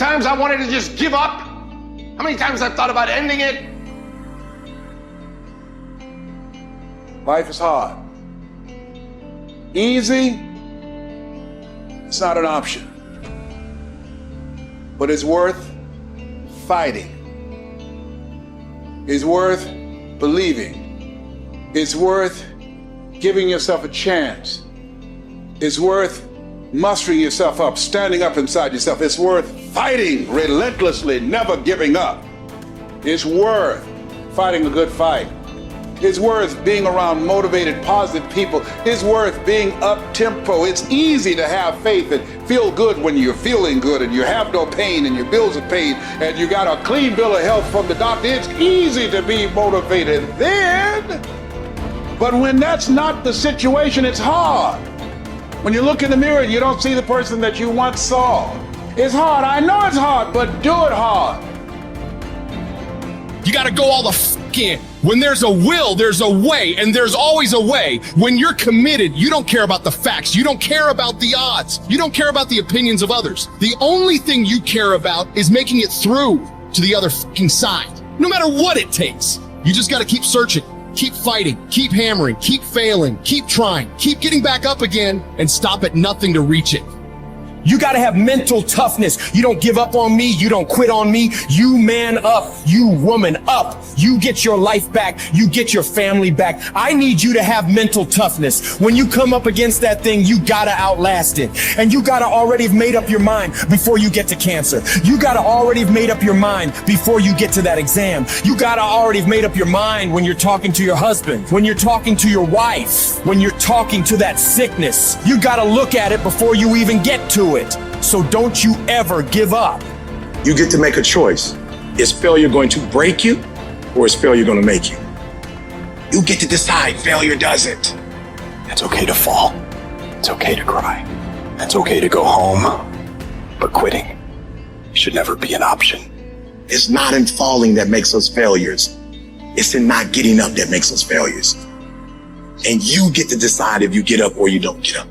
times I wanted to just give up? How many times I've thought about ending it? Life is hard. Easy, it's not an option. But it's worth fighting. It's worth believing. It's worth giving yourself a chance. It's worth mustering yourself up, standing up inside yourself. It's worth fighting relentlessly, never giving up. It's worth fighting a good fight. It's worth being around motivated, positive people. It's worth being up-tempo. It's easy to have faith and feel good when you're feeling good and you have no pain and your bills are paid and you got a clean bill of health from the doctor. It's easy to be motivated then. But when that's not the situation, it's hard. When you look in the mirror and you don't see the person that you once saw. It's hard. I know it's hard, but do it hard. You got to go all the f in. When there's a will, there's a way, and there's always a way. When you're committed, you don't care about the facts. You don't care about the odds. You don't care about the opinions of others. The only thing you care about is making it through to the other f***ing side. No matter what it takes. You just got to keep searching, keep fighting, keep hammering, keep failing, keep trying, keep getting back up again, and stop at nothing to reach it. You gotta have mental toughness. You don't give up on me. You don't quit on me. You man up. You woman up. You get your life back. You get your family back. I need you to have mental toughness. When you come up against that thing, you gotta outlast it. And you gotta already have made up your mind before you get to cancer. You gotta already have made up your mind before you get to that exam. You gotta already have made up your mind when you're talking to your husband, when you're talking to your wife, when you're talking to that sickness. You gotta look at it before you even get to it. So don't you ever give up. You get to make a choice. Is failure going to break you or is failure going to make you? You get to decide. Failure doesn't. It's okay to fall. It's okay to cry. It's okay to go home. But quitting should never be an option. It's not in falling that makes us failures. It's in not getting up that makes us failures. And you get to decide if you get up or you don't get up.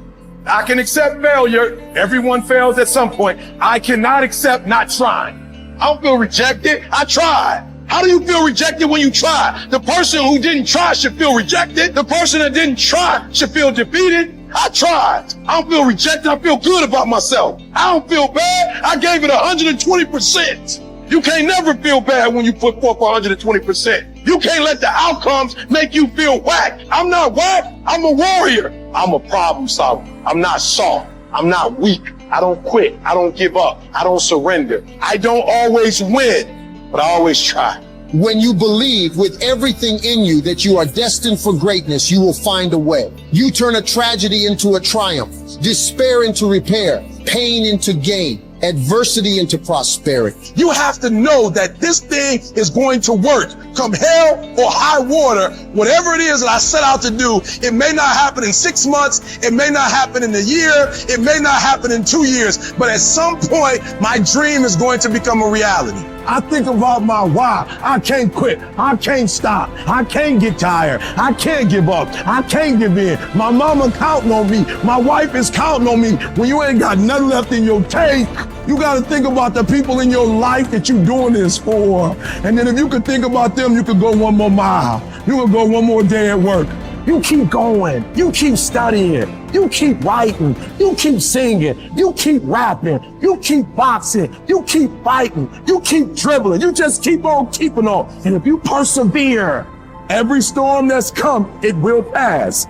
I can accept failure. Everyone fails at some point. I cannot accept not trying. I don't feel rejected. I tried. How do you feel rejected when you try? The person who didn't try should feel rejected. The person that didn't try should feel defeated. I tried. I don't feel rejected. I feel good about myself. I don't feel bad. I gave it 120%. You can't never feel bad when you put forth 120%. You can't let the outcomes make you feel whack. I'm not whack. I'm a warrior. I'm a problem solver. I'm not soft. I'm not weak. I don't quit. I don't give up. I don't surrender. I don't always win, but I always try. When you believe with everything in you that you are destined for greatness, you will find a way. You turn a tragedy into a triumph, despair into repair, pain into gain, adversity into prosperity. You have to know that this thing is going to work. Come hell or high water, whatever it is that I set out to do, it may not happen in 6 months, it may not happen in a year, it may not happen in 2 years, but at some point, my dream is going to become a reality. I think about my why. I can't quit. I can't stop. I can't get tired. I can't give up. I can't give in. My mama counting on me. My wife is counting on me. When you ain't got nothing left in your tank, you got to think about the people in your life that you're doing this for. And then if you could think about them, you could go one more mile. You could go one more day at work. You keep going. You keep studying. You keep writing. You keep singing. You keep rapping. You keep boxing. You keep fighting. You keep dribbling. You just keep on keeping on. And if you persevere, every storm that's come, it will pass.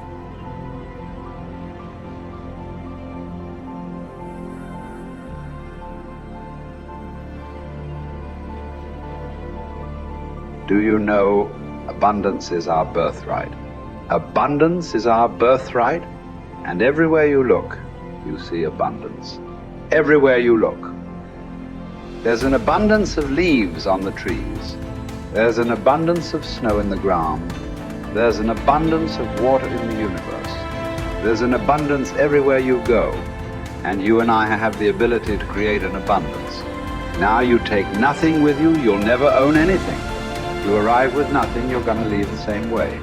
Do you know abundance is our birthright? Abundance is our birthright, and everywhere you look, you see abundance. Everywhere you look. There's an abundance of leaves on the trees. There's an abundance of snow in the ground. There's an abundance of water in the universe. There's an abundance everywhere you go, and you and I have the ability to create an abundance. Now you take nothing with you, you'll never own anything. You arrive with nothing, you're going to leave the same way.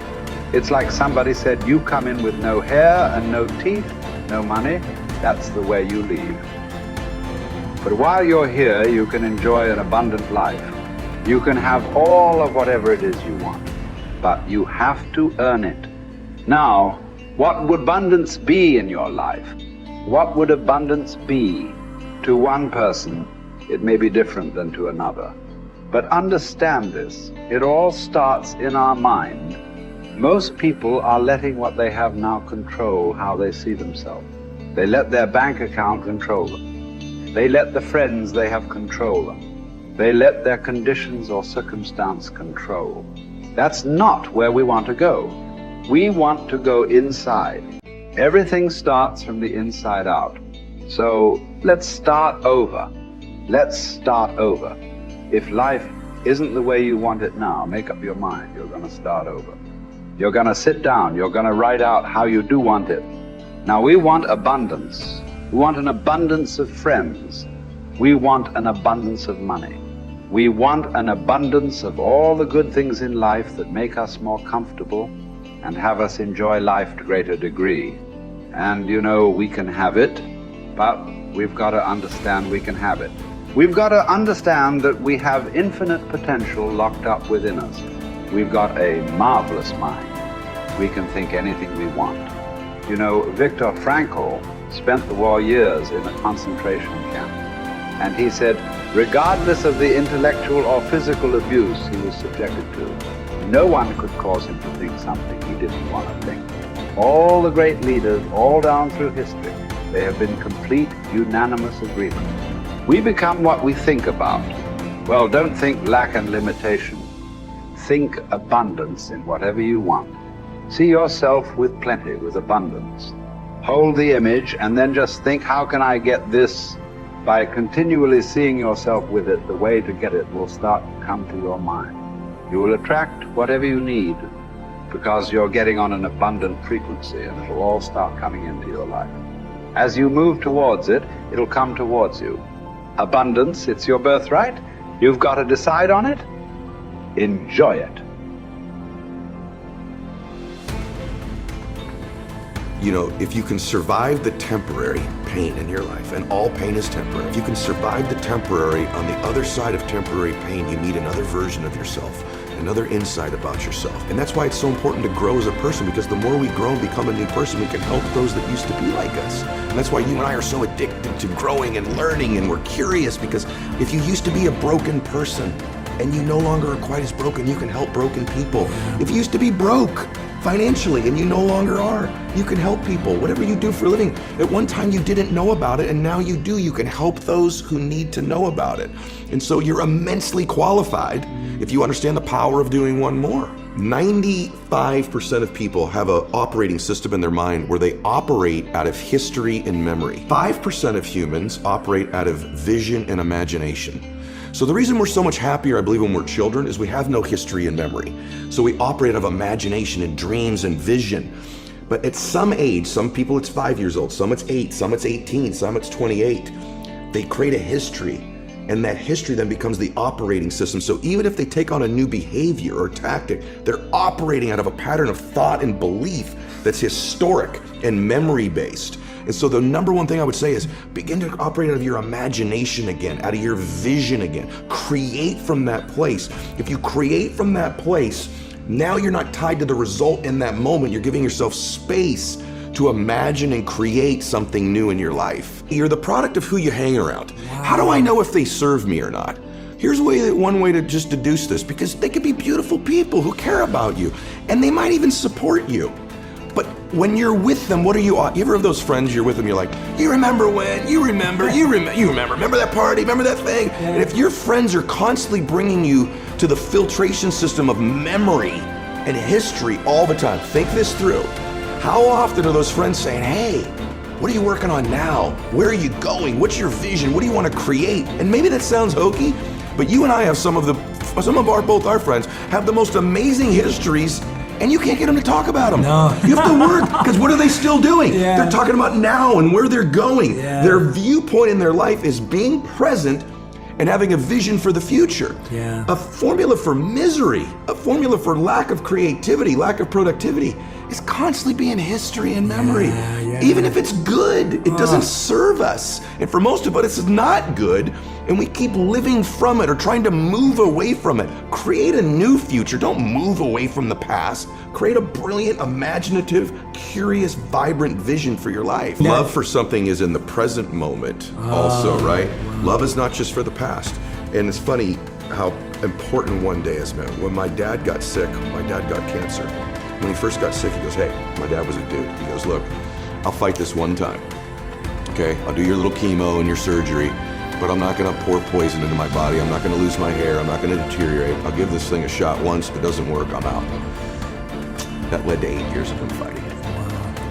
It's like somebody said, you come in with no hair and no teeth, no money, that's the way you leave. But while you're here, you can enjoy an abundant life. You can have all of whatever it is you want, but you have to earn it. Now, what would abundance be in your life? What would abundance be? To one person, it may be different than to another. But understand this, it all starts in our mind. Most people are letting what they have now control how they see themselves. They let their bank account control them. They let the friends they have control them. They let their conditions or circumstance control. That's not where we want to go. We want to go inside. Everything starts from the inside out. So let's start over. Let's start over. If life isn't the way you want it now, make up your mind. You're going to start over. You're going to sit down. You're going to write out how you do want it. Now, we want abundance. We want an abundance of friends. We want an abundance of money. We want an abundance of all the good things in life that make us more comfortable and have us enjoy life to a greater degree. And you know, we can have it, but we've got to understand we can have it. We've got to understand that we have infinite potential locked up within us. We've got a marvelous mind. We can think anything we want. You know, Viktor Frankl spent the war years in a concentration camp. And he said, regardless of the intellectual or physical abuse he was subjected to, no one could cause him to think something he didn't want to think. All the great leaders, all down through history, they have been complete, unanimous agreement. We become what we think about. Well, don't think lack and limitation. Think abundance in whatever you want. See yourself with plenty, with abundance. Hold the image and then just think, how can I get this? By continually seeing yourself with it, the way to get it will start to come to your mind. You will attract whatever you need because you're getting on an abundant frequency, and it'll all start coming into your life. As you move towards it, it'll come towards you. Abundance, it's your birthright. You've got to decide on it. Enjoy it. You know, if you can survive the temporary pain in your life, and all pain is temporary, if you can survive the temporary, on the other side of temporary pain, you meet another version of yourself, another insight about yourself. And that's why it's so important to grow as a person, because the more we grow and become a new person, we can help those that used to be like us. And that's why you and I are so addicted to growing and learning, and we're curious, because if you used to be a broken person and you no longer are quite as broken, you can help broken people. If you used to be broke financially and you no longer are, you can help people. Whatever you do for a living, at one time you didn't know about it and now you do. You can help those who need to know about it. And so you're immensely qualified if you understand the power of doing one more. 95% of people have an operating system in their mind where they operate out of history and memory. 5% of humans operate out of vision and imagination. So the reason we're so much happier, I believe, when we're children is we have no history and memory. So we operate out of imagination and dreams and vision. But at some age, some people it's 5 years old, some it's 8, some it's 18, some it's 28, they create a history, and that history then becomes the operating system. So even if they take on a new behavior or tactic, they're operating out of a pattern of thought and belief that's historic and memory-based. And so the number one thing I would say is begin to operate out of your imagination again, out of your vision again. Create from that place. If you create from that place, now you're not tied to the result in that moment. You're giving yourself space to imagine and create something new in your life. You're the product of who you hang around. Wow. How do I know if they serve me or not? Here's one way to just deduce this, because they could be beautiful people who care about you, and they might even support you. But when you're with them, what are you ever have those friends you're with them, you're like, you remember when, you remember that party, remember that thing? Yeah. And if your friends are constantly bringing you to the filtration system of memory and history all the time, think this through. How often are those friends saying, hey, what are you working on now? Where are you going? What's your vision? What do you want to create? And maybe that sounds hokey, but you and I have both our friends have the most amazing histories, and you can't get them to talk about them. No. You have to work, because what are they still doing? Yeah. They're talking about now and where they're going. Yeah. Their viewpoint in their life is being present and having a vision for the future. Yeah. A formula for misery, a formula for lack of creativity, lack of productivity is constantly being history and memory. Even if it's good, it doesn't serve us. And for most of us, it's not good. And we keep living from it or trying to move away from it. Create a new future. Don't move away from the past. Create a brilliant, imaginative, curious, vibrant vision for your life. Love for something is in the present moment also, right? Love is not just for the past. And it's funny how important one day is, man. When my dad got sick, my dad got cancer. When he first got sick, he goes, hey, my dad was a dude. He goes, look, I'll fight this one time. Okay, I'll do your little chemo and your surgery, but I'm not gonna pour poison into my body. I'm not gonna lose my hair. I'm not gonna deteriorate. I'll give this thing a shot once. If it doesn't work, I'm out. That led to 8 years of him fighting it.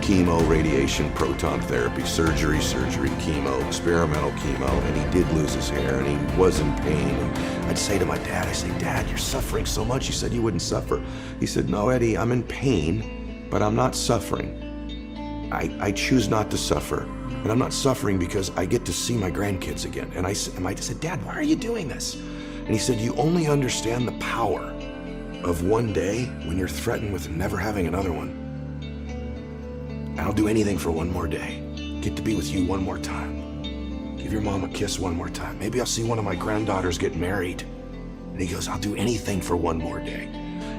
Chemo, radiation, proton therapy, surgery, chemo, experimental chemo, and he did lose his hair and he was in pain. And I'd say to my dad, Dad, you're suffering so much. You said you wouldn't suffer. He said, no, Eddie, I'm in pain, but I'm not suffering. I choose not to suffer. And I'm not suffering because I get to see my grandkids again. And I said, Dad, why are you doing this? And he said, you only understand the power of one day when you're threatened with never having another one. And I'll do anything for one more day. Get to be with you one more time. Give your mom a kiss one more time. Maybe I'll see one of my granddaughters get married. And he goes, I'll do anything for one more day.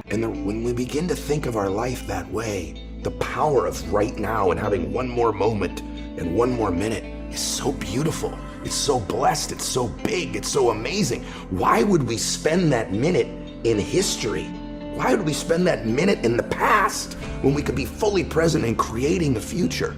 And when we begin to think of our life that way, the power of right now and having one more moment and one more minute is so beautiful. It's so blessed. It's so big. It's so amazing. Why would we spend that minute in history? Why would we spend that minute in the past when we could be fully present and creating the future?